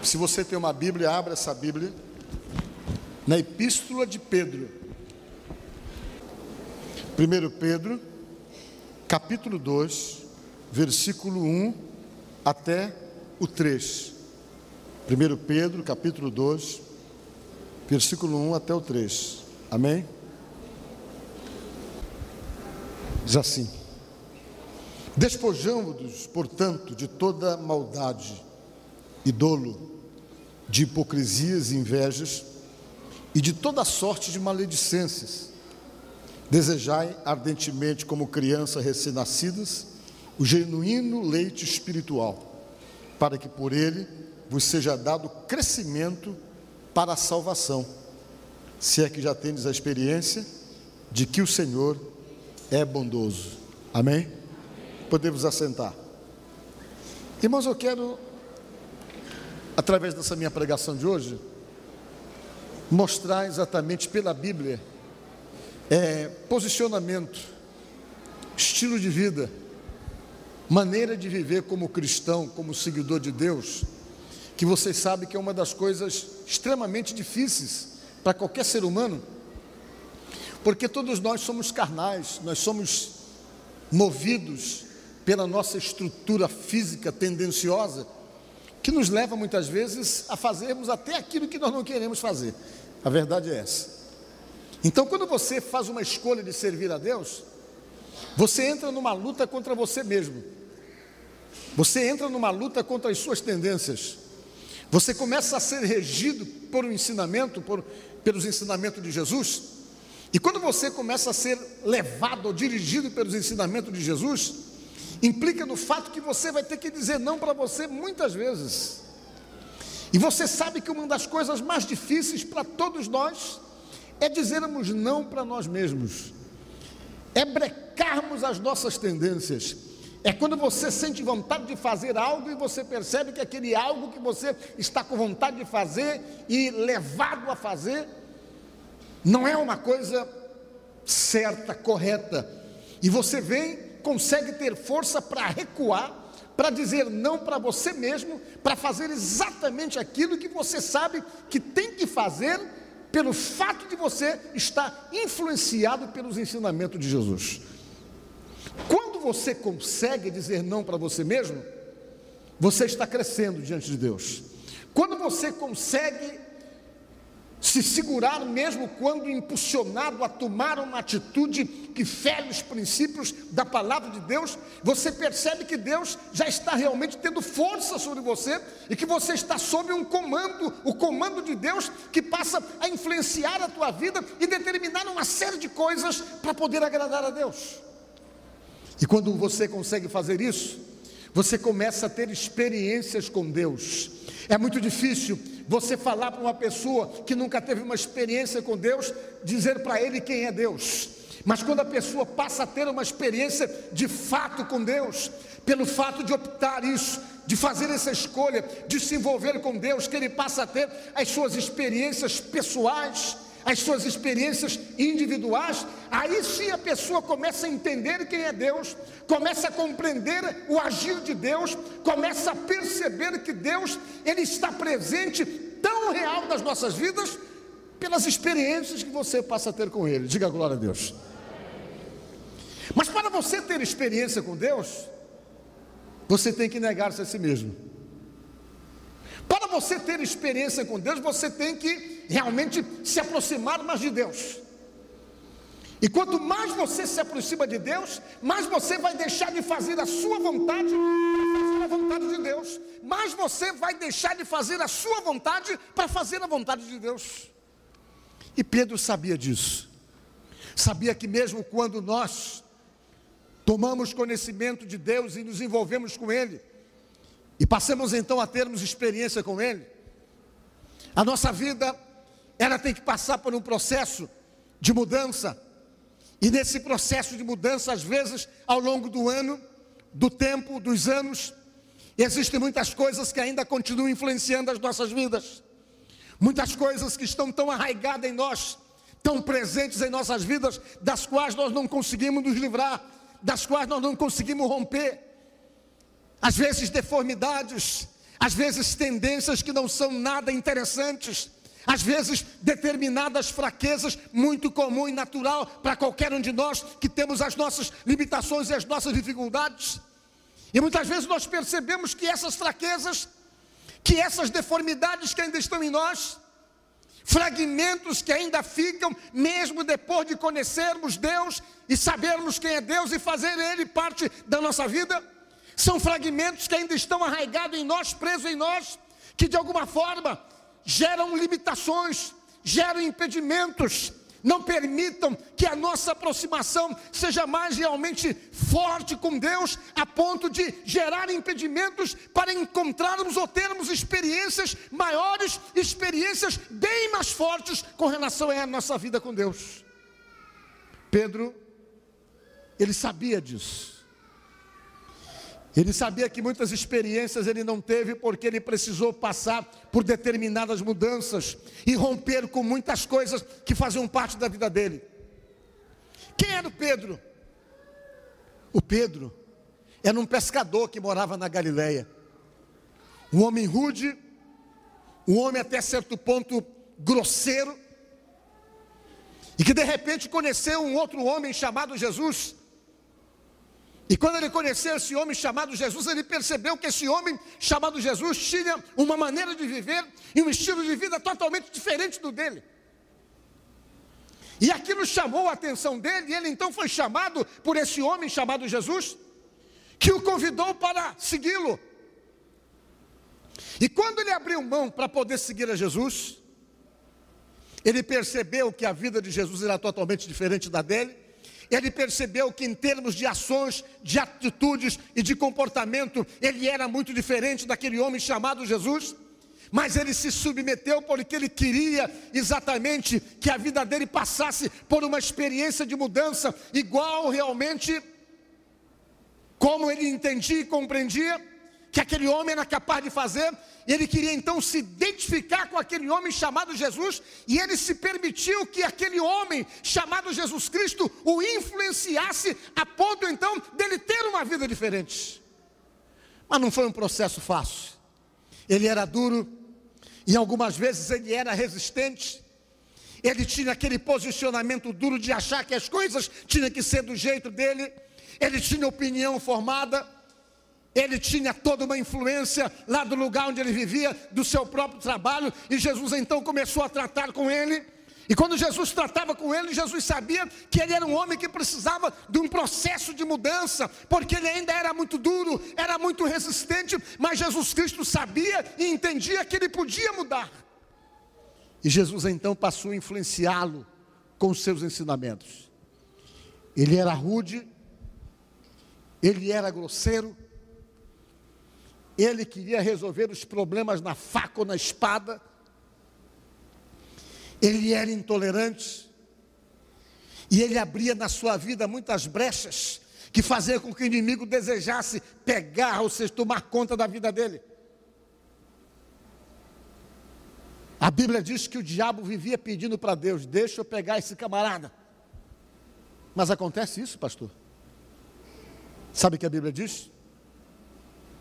Se você tem uma Bíblia, abra essa Bíblia na Epístola de Pedro. 1 Pedro, capítulo 2, versículo 1 até o 3. 1 Pedro, capítulo 2, versículo 1 até o 3. Amém? Diz assim: despojamo-nos, portanto, de toda maldade e dolo, de hipocrisias e invejas, e de toda sorte de maledicências. Desejai ardentemente, como crianças recém-nascidas, o genuíno leite espiritual, para que por ele vos seja dado crescimento para a salvação, se é que já tendes a experiência de que o Senhor é bondoso. Amém? Podemos assentar. Irmãos, eu quero, através dessa minha pregação de hoje, mostrar exatamente pela Bíblia posicionamento, estilo de vida, maneira de viver como cristão, como seguidor de Deus, que vocês sabem que é uma das coisas extremamente difíceis para qualquer ser humano, porque todos nós somos carnais, nós somos movidos pela nossa estrutura física tendenciosa, que nos leva muitas vezes a fazermos até aquilo que nós não queremos fazer. A verdade é essa. Então, quando você faz uma escolha de servir a Deus, você entra numa luta contra você mesmo. Você entra numa luta contra as suas tendências. Você começa a ser regido por um ensinamento, pelos ensinamentos de Jesus. E quando você começa a ser levado ou dirigido pelos ensinamentos de Jesus, implica no fato que você vai ter que dizer não para você muitas vezes. E você sabe que uma das coisas mais difíceis para todos nós é dizermos não para nós mesmos, é brecarmos as nossas tendências. É quando você sente vontade de fazer algo e você percebe que aquele algo que você está com vontade de fazer e levado a fazer não é uma coisa certa, correta, e você consegue ter força para recuar, para dizer não para você mesmo, para fazer exatamente aquilo que você sabe que tem que fazer, pelo fato de você estar influenciado pelos ensinamentos de Jesus. Quando você consegue dizer não para você mesmo, você está crescendo diante de Deus. Quando você consegue se segurar mesmo quando impulsionado a tomar uma atitude que fere os princípios da palavra de Deus, você percebe que Deus já está realmente tendo força sobre você e que você está sob um comando, o comando de Deus, que passa a influenciar a tua vida e determinar uma série de coisas para poder agradar a Deus. E quando você consegue fazer isso, você começa a ter experiências com Deus. É muito difícil você falar para uma pessoa que nunca teve uma experiência com Deus, dizer para ele quem é Deus. Mas quando a pessoa passa a ter uma experiência de fato com Deus, pelo fato de optar isso, de fazer essa escolha, de se envolver com Deus, que ele passa a ter as suas experiências pessoais, as suas experiências individuais, aí sim a pessoa começa a entender quem é Deus, começa a compreender o agir de Deus, começa a perceber que Deus, Ele está presente, tão real nas nossas vidas, pelas experiências que você passa a ter com Ele. Diga glória a Deus. Mas para você ter experiência com Deus, você tem que negar-se a si mesmo. Para você ter experiência com Deus, você tem que realmente se aproximar mais de Deus. E quanto mais você se aproxima de Deus, mais você vai deixar de fazer a sua vontade para fazer a vontade de Deus. Mais você vai deixar de fazer a sua vontade para fazer a vontade de Deus. E Pedro sabia disso. Sabia que mesmo quando nós tomamos conhecimento de Deus e nos envolvemos com Ele, e passamos então a termos experiência com Ele, a nossa vida, ela tem que passar por um processo de mudança. E nesse processo de mudança, às vezes, ao longo do ano, do tempo, dos anos, existem muitas coisas que ainda continuam influenciando as nossas vidas. Muitas coisas que estão tão arraigadas em nós, tão presentes em nossas vidas, das quais nós não conseguimos nos livrar, das quais nós não conseguimos romper. Às vezes deformidades, às vezes tendências que não são nada interessantes, às vezes determinadas fraquezas, muito comum e natural para qualquer um de nós que temos as nossas limitações e as nossas dificuldades. E muitas vezes nós percebemos que essas fraquezas, que essas deformidades que ainda estão em nós, fragmentos que ainda ficam, mesmo depois de conhecermos Deus e sabermos quem é Deus e fazer Ele parte da nossa vida, são fragmentos que ainda estão arraigados em nós, presos em nós, que de alguma forma geram limitações, geram impedimentos, não permitam que a nossa aproximação seja mais realmente forte com Deus, a ponto de gerar impedimentos para encontrarmos ou termos experiências maiores, experiências bem mais fortes com relação à nossa vida com Deus. Pedro, ele sabia disso. Ele sabia que muitas experiências ele não teve porque ele precisou passar por determinadas mudanças e romper com muitas coisas que faziam parte da vida dele. Quem era o Pedro? O Pedro era um pescador que morava na Galileia. Um homem rude, um homem até certo ponto grosseiro, e que de repente conheceu um outro homem chamado Jesus. E quando ele conheceu esse homem chamado Jesus, ele percebeu que esse homem chamado Jesus tinha uma maneira de viver e um estilo de vida totalmente diferente do dele. E aquilo chamou a atenção dele, e ele então foi chamado por esse homem chamado Jesus, que o convidou para segui-lo. E quando ele abriu mão para poder seguir a Jesus, ele percebeu que a vida de Jesus era totalmente diferente da dele. Ele percebeu que em termos de ações, de atitudes e de comportamento, ele era muito diferente daquele homem chamado Jesus. Mas ele se submeteu porque ele queria exatamente que a vida dele passasse por uma experiência de mudança, igual realmente como ele entendia e compreendia que aquele homem era capaz de fazer. Ele queria então se identificar com aquele homem chamado Jesus, e ele se permitiu que aquele homem chamado Jesus Cristo o influenciasse a ponto então dele ter uma vida diferente. Mas não foi um processo fácil. Ele era duro, e algumas vezes ele era resistente. Ele tinha aquele posicionamento duro de achar que as coisas tinham que ser do jeito dele. Ele tinha opinião formada. Ele tinha toda uma influência lá do lugar onde ele vivia, do seu próprio trabalho, e Jesus então começou a tratar com ele. E quando Jesus tratava com ele, Jesus sabia que ele era um homem que precisava de um processo de mudança, porque ele ainda era muito duro, era muito resistente, mas Jesus Cristo sabia e entendia que ele podia mudar. E Jesus então passou a influenciá-lo com os seus ensinamentos. Ele era rude, ele era grosseiro, ele queria resolver os problemas na faca ou na espada. Ele era intolerante. E ele abria na sua vida muitas brechas que faziam com que o inimigo desejasse pegar, ou seja, tomar conta da vida dele. A Bíblia diz que o diabo vivia pedindo para Deus: deixa eu pegar esse camarada. Mas acontece isso, pastor? Sabe o que a Bíblia diz?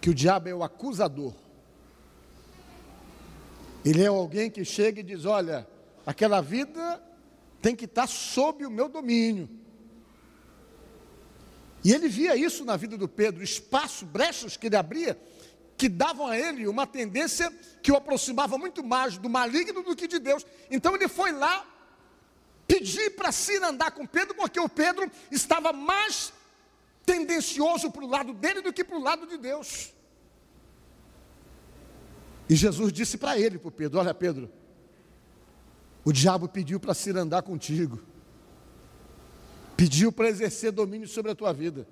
Que o diabo é o acusador. Ele é alguém que chega e diz: olha, aquela vida tem que estar sob o meu domínio. E ele via isso na vida do Pedro, espaço, brechas que ele abria, que davam a ele uma tendência que o aproximava muito mais do maligno do que de Deus. Então ele foi lá pedir para se andar com Pedro, porque o Pedro estava mais tendencioso para o lado dele do que para o lado de Deus. E Jesus disse para ele, para o Pedro: olha, Pedro, o diabo pediu para se andar contigo, pediu para exercer domínio sobre a tua vida.